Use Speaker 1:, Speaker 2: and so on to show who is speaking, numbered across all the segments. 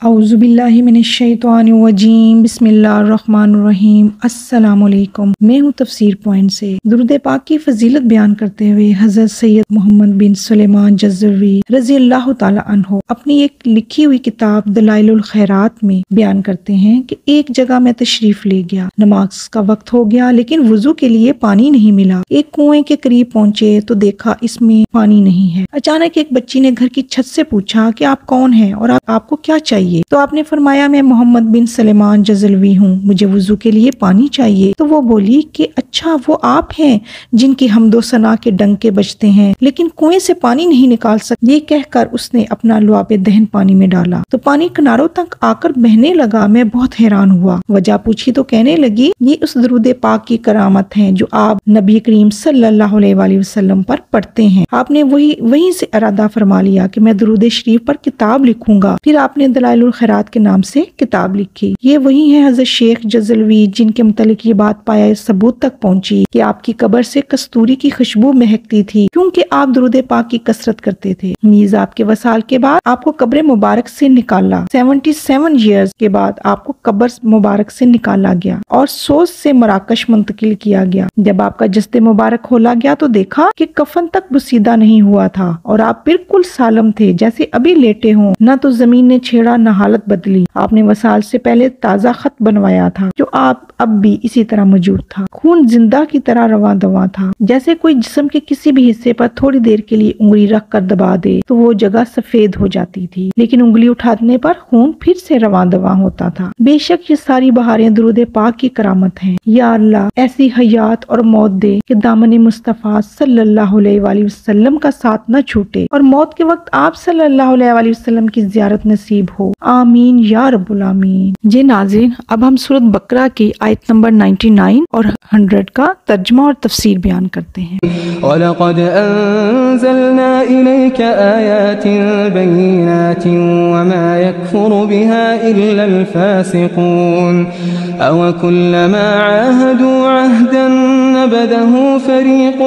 Speaker 1: اعوذ باللہ من الشیطان الرجیم بسم اللہ الرحمن الرحیم السلام علیکم۔ میں ہوں تفسیر پوائنٹ سے درود پاک کی فضیلت بیان کرتے ہوئے حضرت سید محمد بن سلیمان جزروی رضی اللہ تعالی عنہ اپنی ایک لکھی ہوئی کتاب دلائل الخیرات میں بیان کرتے ہیں کہ ایک جگہ میں تشریف لے گیا، نماز کا وقت ہو گیا لیکن وضو کے لیے پانی نہیں ملا۔ ایک کنویں کے قریب پہنچے تو دیکھا اس میں پانی نہیں ہے۔ اچانک ایک بچی نے گھر کی چھت سے پوچھا کہ آپ کون ہیں اور آپ کو کیا چاہیے؟ تو آپ نے فرمایا میں محمد بن سلیمان جزلوی ہوں، مجھے وضو کے لیے پانی چاہیے۔ تو وہ بولی کہ اچھا وہ آپ ہیں جن کی حمد و ثنا کے ڈنکے بجتے ہیں لیکن کنویں سے پانی نہیں نکال سکتے۔ یہ کہہ کر اس نے اپنا لعاب دہن پانی میں ڈالا تو پانی کناروں تک آ کر بہنے لگا۔ میں بہت حیران ہوا، وجہ پوچھی تو کہنے لگی یہ اس درود پاک کی کرامت ہے جو آپ نبی کریم صلی اللہ علیہ وآلہ وسلم پر پڑھتے ہیں۔ آپ نے وہیں سے ارادہ فرما لیا کہ میں درود شریف پر کتاب لکھوں گا۔ پھر آپ نے دلائل الخیرات کے نام سے کتاب لکھی۔ یہ وہی ہے حضرت شیخ جزلوی جن کے متعلق یہ بات پایا ثبوت تک پہنچی کہ آپ کی قبر سے کستوری کی خوشبو مہکتی تھی کیونکہ آپ درود پاک کی کثرت کرتے تھے۔ نیز آپ کے وصال کے بعد آپ کو قبر مبارک سے نکالا، 77 ایئرز کے بعد آپ کو قبر مبارک سے نکالا گیا اور سوز سے مراکش منتقل کیا گیا۔ جب آپ کا جسد مبارک کھولا گیا تو دیکھا کہ کفن تک بسیدہ نہیں ہوا تھا اور آپ بالکل سالم تھے جیسے ابھی لیٹے ہوں، نہ تو زمین نے چھیڑا نہ حالت بدلی۔ آپ نے وصال سے پہلے تازہ خط بنوایا تھا جو آپ اب بھی اسی طرح موجود تھا۔ خون زندہ کی طرح رواں دواں تھا، جیسے کوئی جسم کے کسی بھی حصے پر تھوڑی دیر کے لیے انگلی رکھ کر دبا دے تو وہ جگہ سفید ہو جاتی تھی لیکن انگلی اٹھانے پر خون پھر سے رواں دواں ہوتا تھا۔ بے شک یہ ساری بہاریں درود پاک کی کرامت ہیں۔ یا اللہ ایسی حیات اور موت دے کہ دامن مصطفیٰ صلی اللہ علیہ وآلہ وسلم کا ساتھ نہ چھوٹے اور موت کے وقت آپ صلی اللہ علیہ وآلہ وسلم کی زیارت نصیب ہو، آمین یا رب العالمین۔ جی ناظرین، اب ہم سورۃ بقرہ کی آیت نمبر 99 اور 100 کا ترجمہ اور تفسیر بیان کرتے ہیں۔
Speaker 2: وَلَقَدْ أَنزَلْنَا إِلَيْكَ آيَاتٍ بَيِّنَاتٍ وَمَا يَكْفُرُ بِهَا إِلَّا الْفَاسِقُونَ أَوَكُلَّمَا عَاهَدُوا عَهْدًا نَبَذَهُ فَرِيقٌ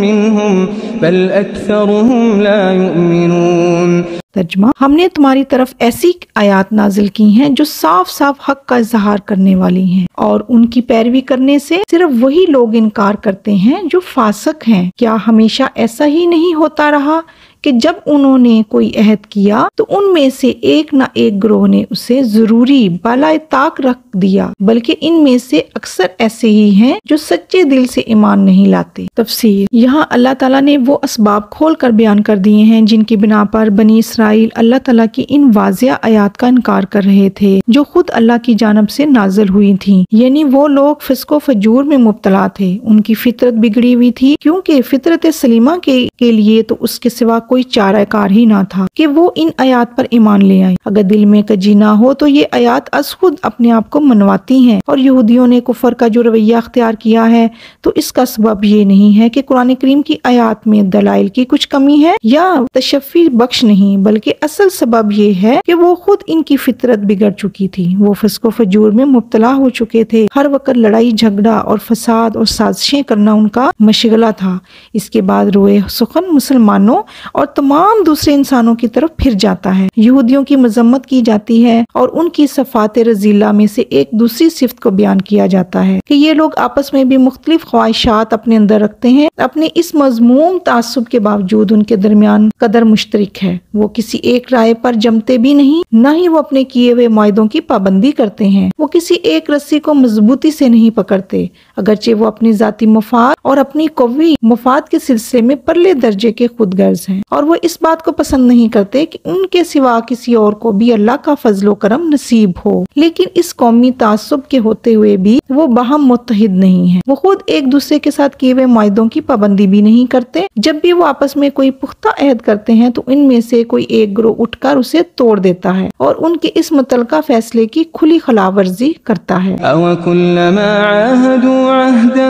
Speaker 2: مِّنْهُمْ بَلْ أَكْثَرُهُمْ لَا يُؤْمِنُونَ۔
Speaker 1: ترجمہ، ہم نے تمہاری طرف ایسی آیات نازل کی ہیں جو صاف صاف حق کا اظہار کرنے والی ہیں اور ان کی پیروی کرنے سے صرف وہی لوگ انکار کرتے ہیں جو فاسق ہیں۔ کیا ہمیشہ ایسا ہی نہیں ہوتا رہا کہ جب انہوں نے کوئی عہد کیا تو ان میں سے ایک نہ ایک گروہ نے اسے ضروری بالائے طاق رکھ دیا، بلکہ ان میں سے اکثر ایسے ہی ہیں جو سچے دل سے ایمان نہیں لاتے۔ تفسیر، یہاں اللہ تعالیٰ نے وہ اسباب کھول کر بیان کر دیے ہیں جن کی بنا پر بنی اسرائیل اللہ تعالیٰ کی ان واضح آیات کا انکار کر رہے تھے جو خود اللہ کی جانب سے نازل ہوئی تھیں، یعنی وہ لوگ فسق و فجور میں مبتلا تھے، ان کی فطرت بگڑی ہوئی تھی کیونکہ فطرت سلیمہ کے لیے تو اس کے سوا کوئی چارہ کار ہی نہ تھا کہ وہ ان آیات پر ایمان لے آئیں۔ اگر دل میں کجی نہ ہو تو یہ آیات از خود اپنے آپ کو منواتی ہیں، اور یہودیوں نے کفر کا جو رویہ اختیار کیا ہے تو اس کا سبب یہ نہیں ہے کہ قرآن کریم کی آیات میں دلائل کی کچھ کمی ہے یا تشفی بخش نہیں، بلکہ اصل سبب یہ ہے کہ وہ خود ان کی فطرت بگڑ چکی تھی، وہ فسق و فجور میں مبتلا ہو چکے تھے، ہر وقت لڑائی جھگڑا اور فساد اور سازشیں کرنا ان کا مشغلہ تھا۔ اس کے بعد روئے سخن مسلمانوں اور تمام دوسرے انسانوں کی طرف پھر جاتا ہے۔ یہودیوں کی مذمت کی جاتی ہے اور ان کی صفات رذیلہ میں سے ایک دوسری صفت کو بیان کیا جاتا ہے کہ یہ لوگ آپس میں بھی مختلف خواہشات اپنے اندر رکھتے ہیں، اپنے اس مذموم تعصب کے باوجود ان کے درمیان قدر مشترک ہے، وہ کسی ایک رائے پر جمتے بھی نہیں، نہ ہی وہ اپنے کیے ہوئے معاہدوں کی پابندی کرتے ہیں، وہ کسی ایک رسی کو مضبوطی سے نہیں پکڑتے، اگرچہ وہ اپنی ذاتی مفاد اور اپنی قوی مفاد کے سلسلے میں پرلے درجے کے خود غرض ہیں، اور وہ اس بات کو پسند نہیں کرتے کہ ان کے سوا کسی اور کو بھی اللہ کا فضل و کرم نصیب ہو، لیکن اس قومی تعصب کے ہوتے ہوئے بھی وہ باہم متحد نہیں ہیں، وہ خود ایک دوسرے کے ساتھ کیے ہوئے معاہدوں کی پابندی بھی نہیں کرتے، جب بھی وہ آپس میں کوئی پختہ عہد کرتے ہیں تو ان میں سے کوئی ایک گروہ اٹھ کر اسے توڑ دیتا ہے اور ان کے اس متعلقہ فیصلے کی کھلی خلاف ورزی کرتا ہے۔
Speaker 2: أَوَكُلَّمَا عَاهَدُوا عَهْدًا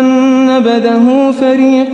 Speaker 2: نَبَذَهُ فَرِيقٌ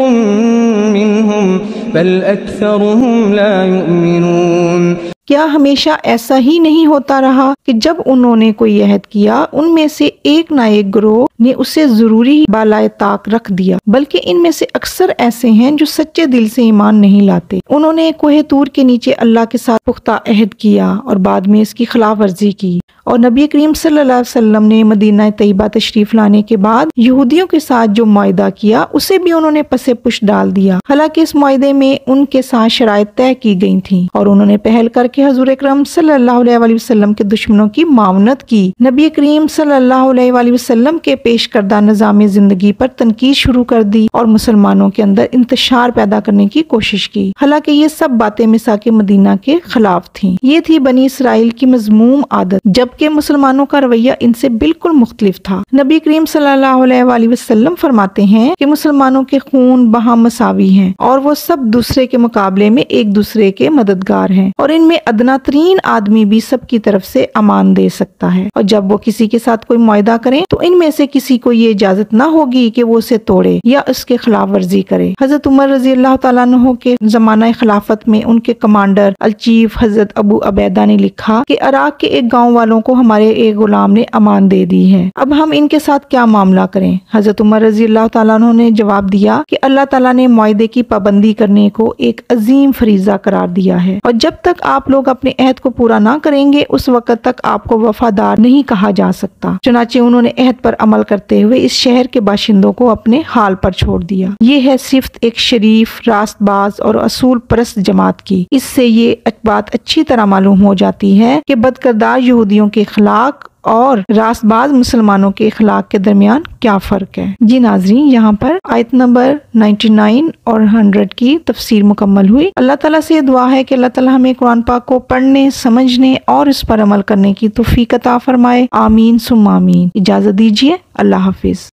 Speaker 2: مِّنْهُمْ بَلْ أَكْثَرُهُمْ لَا يُؤْمِنُونَ۔
Speaker 1: کیا ہمیشہ ایسا ہی نہیں ہوتا رہا کہ جب انہوں نے کوئی عہد کیا ان میں سے ایک نہ ایک گروہ نے اسے ضروری بالائے طاق رکھ دیا، بلکہ ان میں سے اکثر ایسے ہیں جو سچے دل سے ایمان نہیں لاتے۔ انہوں نے کوہ طور کے نیچے اللہ کے ساتھ پختہ عہد کیا اور بعد میں اس کی خلاف ورزی کی، اور نبی کریم صلی اللہ علیہ وسلم نے مدینہ طیبہ تشریف لانے کے بعد یہودیوں کے ساتھ جو معاہدہ کیا اسے بھی انہوں نے پس پش ڈال دیا، حالانکہ اس معاہدے میں ان کے ساتھ شرائط طے کی گئی تھیں، اور انہوں نے پہل کر کے حضور اکرم صلی اللہ علیہ وآلہ وسلم کے دشمنوں کی معاونت کی، نبی کریم صلی اللہ علیہ وآلہ وسلم کے پیش کردہ نظام زندگی پر تنقید شروع کر دی اور مسلمانوں کے اندر انتشار پیدا کرنے کی کوشش کی، حالانکہ یہ سب باتیں میثاق مدینہ کے خلاف تھیں۔ یہ تھی بنی اسرائیل کی مذموم عادت، جبکہ مسلمانوں کا رویہ ان سے بالکل مختلف تھا۔ نبی کریم صلی اللہ علیہ وآلہ وسلم فرماتے ہیں کہ مسلمانوں کے خون بہم مساوی ہیں اور وہ سب دوسرے کے مقابلے میں ایک دوسرے کے مددگار ہیں، اور ان میں ادنا ترین آدمی بھی سب کی طرف سے امان دے سکتا ہے، اور جب وہ کسی کے ساتھ کوئی معاہدہ کریں تو ان میں سے کسی کو یہ اجازت نہ ہوگی کہ وہ اسے توڑے یا اس کے خلاف ورزی کرے۔ حضرت عمر رضی اللہ تعالیٰ عنہ کے زمانہ خلافت میں ان کے کمانڈر الچیف حضرت ابو عبیدہ نے لکھا کہ عراق کے ایک گاؤں والوں کو ہمارے ایک غلام نے امان دے دی ہے، اب ہم ان کے ساتھ کیا معاملہ کریں؟ حضرت عمر رضی اللہ تعالیٰ عنہ نے جواب دیا کہ اللہ تعالیٰ نے معاہدے کی پابندی کرنے کو ایک عظیم فریضہ قرار دیا ہے، اور جب تک آپ لوگ اپنے عہد کو پورا نہ کریں گے اس وقت تک آپ کو وفادار نہیں کہا جا سکتا۔ چنانچہ انہوں نے عہد پر عمل کرتے ہوئے اس شہر کے باشندوں کو اپنے حال پر چھوڑ دیا۔ یہ ہے صفت ایک شریف، راست باز اور اصول پرست جماعت کی۔ اس سے یہ بات اچھی طرح معلوم ہو جاتی ہے کہ بدکردار یہودیوں کے اخلاق اور راست باز مسلمانوں کے اخلاق کے درمیان کیا فرق ہے۔ جی ناظرین، یہاں پر آیت نمبر 99 اور 100 کی تفسیر مکمل ہوئی۔ اللہ تعالیٰ سے دعا ہے کہ اللہ تعالیٰ ہمیں قرآن پاک کو پڑھنے، سمجھنے اور اس پر عمل کرنے کی توفیق عطا فرمائے۔ آمین ثم آمین۔ اجازت دیجیے، اللہ حافظ۔